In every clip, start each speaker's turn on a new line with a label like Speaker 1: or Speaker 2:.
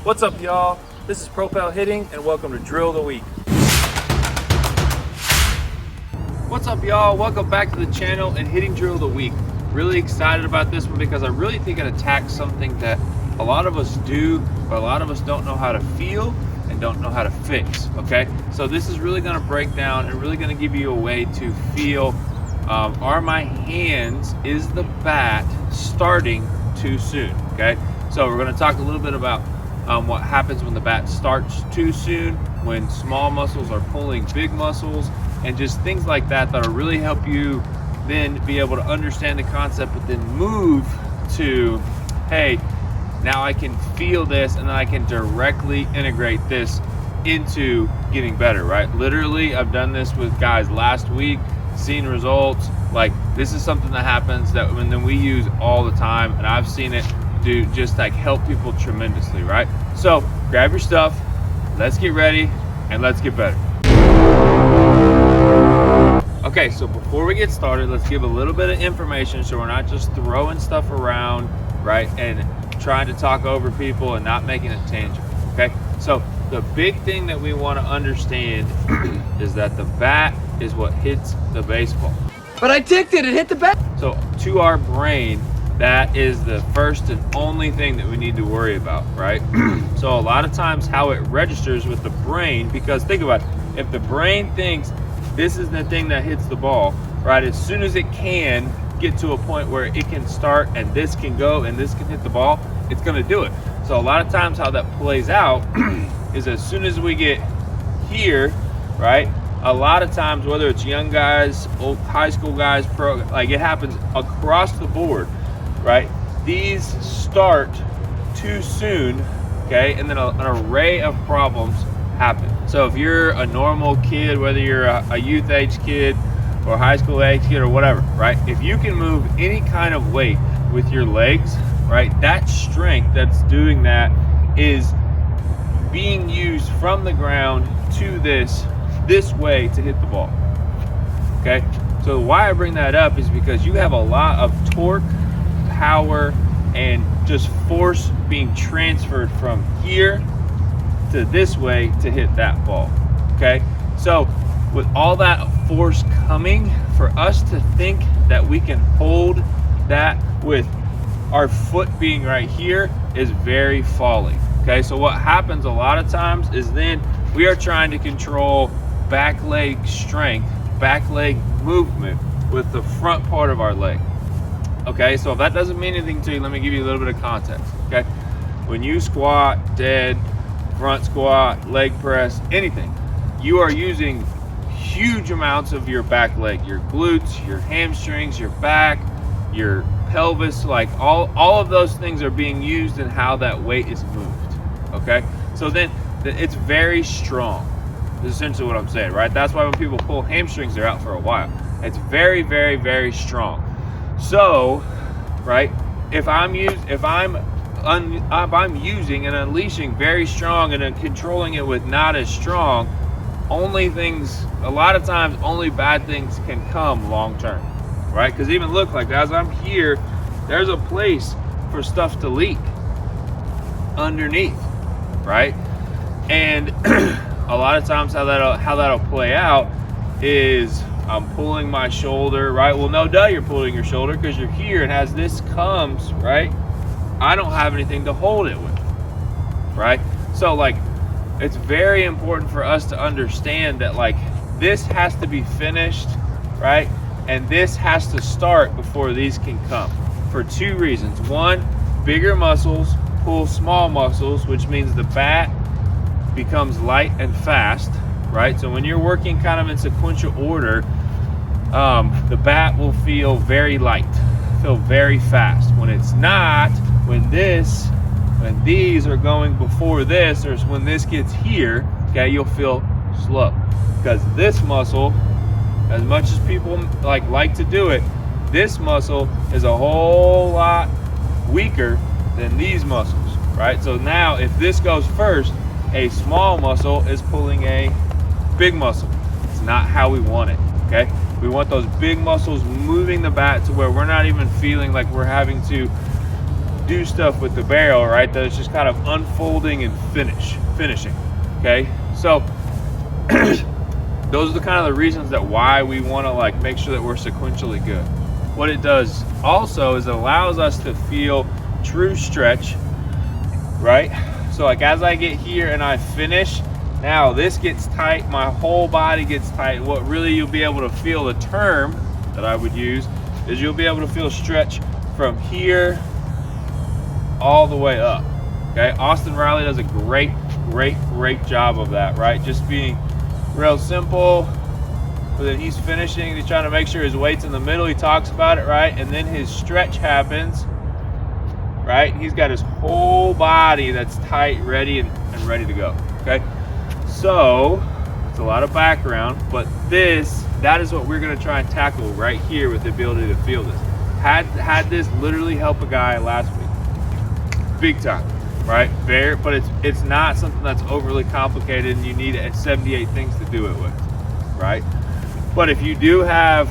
Speaker 1: What's up, y'all? This is Propel Hitting, and welcome to Drill of the Week. What's up, y'all? Welcome back to the channel and Hitting Drill of the Week. Really excited about this one because I really think it attacks something that a lot of us do, but a lot of us don't know how to feel and don't know how to fix, okay? So this is really gonna break down and really gonna give you a way to feel, are my hands, is the bat starting too soon, okay? So we're gonna talk a little bit about what happens when the bat starts too soon, when small muscles are pulling big muscles, and just things like that that'll really help you then be able to understand the concept, but then move to, hey, now I can feel this and then I can directly integrate this into getting better, right? Literally, I've done this with guys last week, seen results. Like, this is something that happens that and then we use all the time, and I've seen it do just like help people tremendously, right? So grab your stuff, let's get ready, and let's get better. Okay, so before we get started, let's give a little bit of information so we're not just throwing stuff around, right, and trying to talk over people and not making it tangible, okay? So the big thing that we want to understand is that the bat is what hits the baseball.
Speaker 2: But I ticked it, it hit the bat.
Speaker 1: So to our brain, that is the first and only thing that we need to worry about, right? So a lot of times how it registers with the brain, because think about it, if the brain thinks this is the thing that hits the ball, right, as soon as it can get to a point where it can start and this can go and this can hit the ball, it's gonna do it. So a lot of times how that plays out is as soon as we get here, right, a lot of times, whether it's young guys, old high school guys, pro, like it happens across the board, right? These start too soon, okay? And then an array of problems happen. So if you're a normal kid, whether you're a youth age kid or high school age kid or whatever, right? If you can move any kind of weight with your legs, right? That strength that's doing that is being used from the ground to this way to hit the ball, okay? So why I bring that up is because you have a lot of torque, power, and just force being transferred from here to this way to hit that ball, okay? So with all that force coming, for us to think that we can hold that with our foot being right here is very folly, okay? So what happens a lot of times is then we are trying to control back leg strength, back leg movement with the front part of our leg. Okay, so if that doesn't mean anything to you, let me give you a little bit of context, okay? When you squat, dead, front squat, leg press, anything, you are using huge amounts of your back leg, your glutes, your hamstrings, your back, your pelvis, like all of those things are being used in how that weight is moved, okay? So then it's very strong. This is essentially what I'm saying, right? That's why when people pull hamstrings, they're out for a while. It's very, very, very strong. So, right, if I'm using and unleashing very strong and then controlling it with not as strong, only things, a lot of times, only bad things can come long term, right? Because even look, like as I'm here, there's a place for stuff to leak underneath, right? And a lot of times how that'll play out is I'm pulling my shoulder, right? Well, no duh, you're pulling your shoulder because you're here, and as this comes, right, I don't have anything to hold it with, right? So like, it's very important for us to understand that like this has to be finished, right? And this has to start before these can come for two reasons. One, bigger muscles pull small muscles, which means the bat becomes light and fast, right? So when you're working kind of in sequential order, the bat will feel very light, feel very fast. When it's not, when these are going before this, or when this gets here, okay, you'll feel slow. Because this muscle, as much as people like to do it, this muscle is a whole lot weaker than these muscles, right? So now if this goes first, a small muscle is pulling a big muscle. It's not how we want it, okay? We want those big muscles moving the bat to where we're not even feeling like we're having to do stuff with the barrel, right? That it's just kind of unfolding and finishing. Okay, so those are the kind of the reasons that why we want to like make sure that we're sequentially good. What it does also is it allows us to feel true stretch, right? So like as I get here and I finish, now this gets tight, my whole body gets tight. What really you'll be able to feel, the term that I would use is you'll be able to feel stretch from here all the way up. Okay, Austin Riley does a great job of that, right? Just being real simple, but then he's finishing, he's trying to make sure his weight's in the middle, he talks about it, right? And then his stretch happens, right? He's got his whole body that's tight, ready and ready to go. Okay, so it's a lot of background, but that is what we're going to try and tackle right here with the ability to feel this. Had this literally help a guy last week, big time, right? But it's not something that's overly complicated and you need 78 things to do it with, right? But if you do have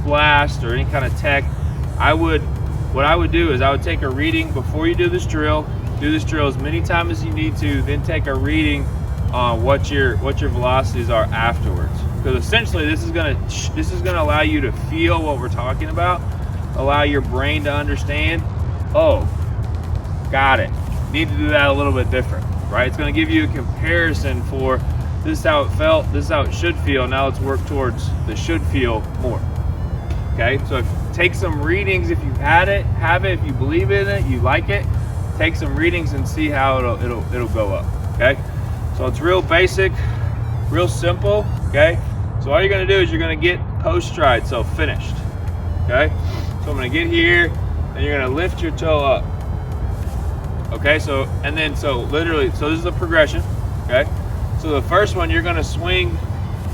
Speaker 1: blast or any kind of tech, what I would do is I would take a reading before you do this drill as many times as you need to, then take a reading on what your velocities are afterwards. Because essentially this is gonna allow you to feel what we're talking about, allow your brain to understand, oh, got it, need to do that a little bit different, right? It's gonna give you a comparison for this is how it felt, this is how it should feel, now let's work towards the should feel more. Okay, so take some readings if you have it, if you believe in it, you like it, take some readings and see how it'll go up. Okay, so it's real basic, real simple. Okay, so all you're gonna do is you're gonna get post stride, so finished. Okay, so I'm gonna get here and you're gonna lift your toe up. Okay, so literally, so this is the progression. Okay, so the first one you're gonna swing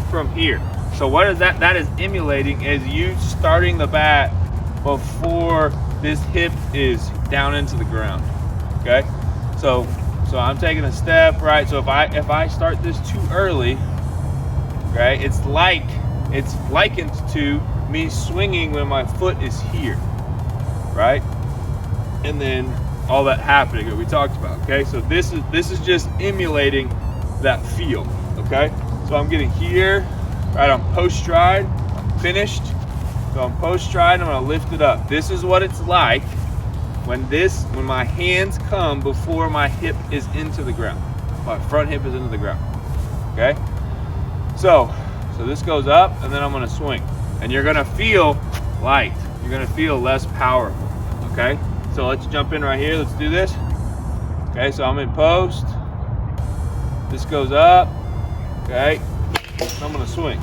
Speaker 1: from here. So what is that? That is emulating is you starting the bat before this hip is down into the ground. Okay, so I'm taking a step, right? So if I start this too early, right, it's likened to me swinging when my foot is here, right? And then all that happening that we talked about. Okay, so this is just emulating that feel. Okay, so I'm getting here, right? I'm post stride, I'm finished. So I'm post stride, I'm gonna lift it up. This is what it's like when my hands come before my hip is into the ground. My front hip is into the ground. Okay? So this goes up and then I'm gonna swing. And you're gonna feel light. You're gonna feel less powerful. Okay? So let's jump in right here. Let's do this. Okay, so I'm in post. This goes up. Okay. And I'm gonna swing.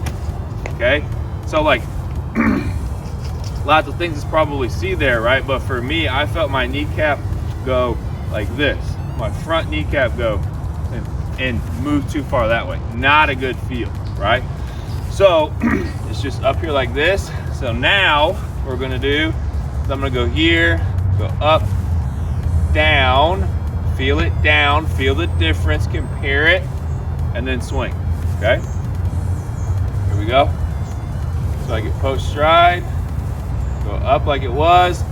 Speaker 1: Okay? So like lots of things to probably see there, right? But for me, I felt my kneecap go like this. My front kneecap go and move too far that way. Not a good feel, right? So it's just up here like this. So now what we're gonna do is I'm gonna go here, go up, down, feel it down, feel the difference, compare it, and then swing, okay? Here we go. So I get post stride, go up like it was,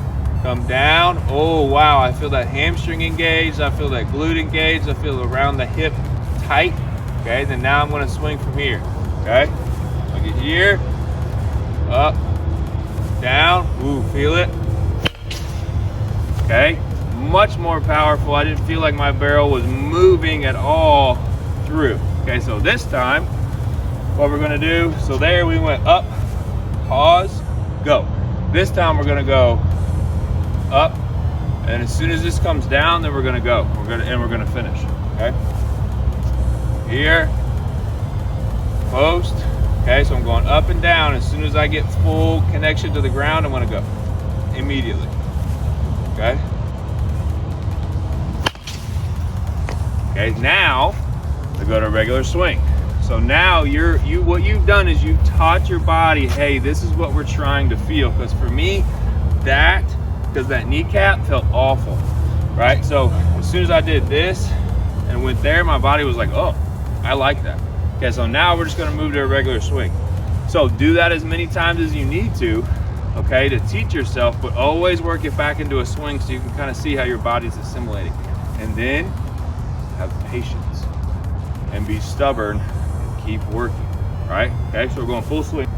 Speaker 1: come down. Oh wow, I feel that hamstring engaged, I feel that glute engaged, I feel around the hip tight. Okay, then now I'm gonna swing from here. Okay, I get here, up, down, ooh, feel it. Okay, much more powerful. I didn't feel like my barrel was moving at all through. Okay, so this time, what we're gonna do, so there we went up, pause, go. This time we're gonna go up, and as soon as this comes down, then we're gonna go. We're gonna finish. Okay. Here, post. Okay, so I'm going up and down. As soon as I get full connection to the ground, I'm gonna go immediately. Okay. Okay. Now we go to regular swing. So now what you've done is you've taught your body, hey, this is what we're trying to feel. Because for me, because that kneecap felt awful, right? So as soon as I did this and went there, my body was like, oh, I like that. Okay, so now we're just gonna move to a regular swing. So do that as many times as you need to, okay, to teach yourself, but always work it back into a swing so you can kind of see how your body's assimilating. And then have patience and be stubborn and keep working, right? Okay, so we're going full swing.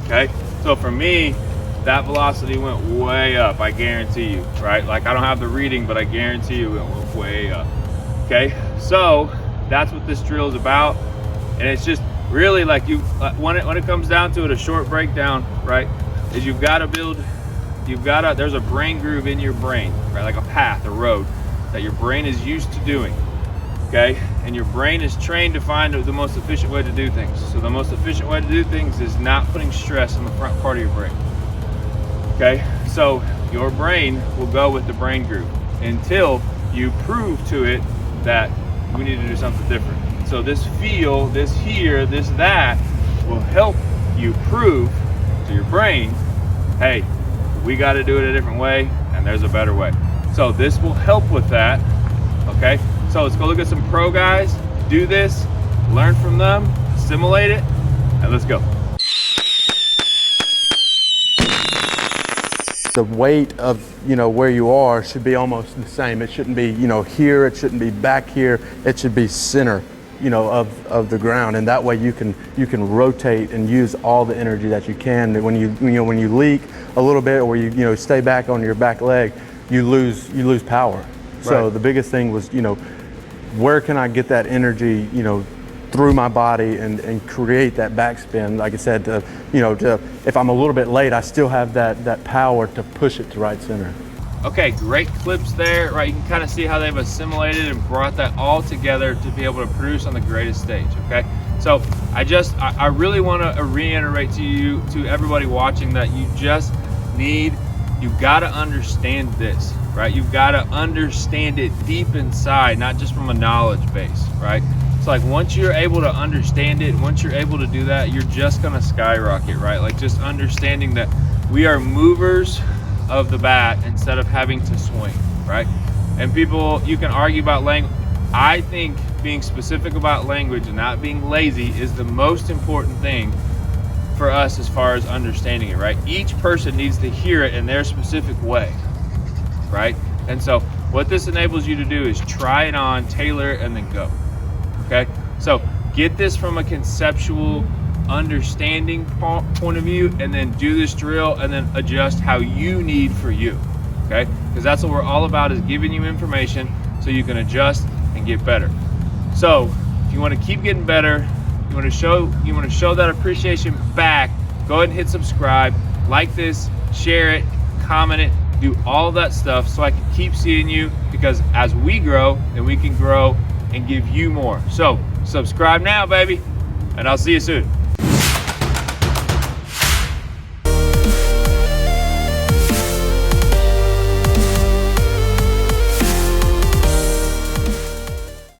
Speaker 1: Okay, so for me, that velocity went way up, I guarantee you, right? Like I don't have the reading, but I guarantee you it went way up. Okay, so that's what this drill is about. And it's just really like when it comes down to it, a short breakdown, right, is there's a brain groove in your brain, right? Like a path, a road that your brain is used to doing, okay? And your brain is trained to find the most efficient way to do things. So the most efficient way to do things is not putting stress on the front part of your brain, okay? So your brain will go with the brain groove until you prove to it that we need to do something different. So this feel, this here, this that will help you prove to your brain, hey, we got to do it a different way and there's a better way. So this will help with that, okay? So let's go look at some pro guys, do this, learn from them, assimilate it, and let's go.
Speaker 3: The weight of, where you are should be almost the same. It shouldn't be, here, it shouldn't be back here, it should be center, of the ground, and that way you can rotate and use all the energy that you can. When you leak a little bit, or you stay back on your back leg, you lose power. So
Speaker 1: Right.
Speaker 3: the biggest thing was, where can I get that energy, through my body and create that backspin? Like I said, if I'm a little bit late, I still have that power to push it to right center.
Speaker 1: Okay, great clips there, right? You can kind of see how they've assimilated and brought that all together to be able to produce on the greatest stage, okay? So I really want to reiterate to everybody watching that you've got to understand this, right? You've got to understand it deep inside, not just from a knowledge base, right? It's like once you're able to understand it, once you're able to do that, you're just gonna skyrocket, right? Like just understanding that we are movers of the bat instead of having to swing, right? And people, you can argue about language. I think being specific about language and not being lazy is the most important thing for us as far as understanding it, right? Each person needs to hear it in their specific way, right? And so what this enables you to do is try it on, tailor it, and then go, okay? So get this from a conceptual understanding point of view, and then do this drill and then adjust how you need for you, okay? Because that's what we're all about, is giving you information so you can adjust and get better. So if you want to keep getting better, you want to show that appreciation back, go ahead and hit subscribe, like this, share it, comment it, do all that stuff so I can keep seeing you, because as we grow, then we can grow and give you more. So subscribe now, baby, and I'll see you soon.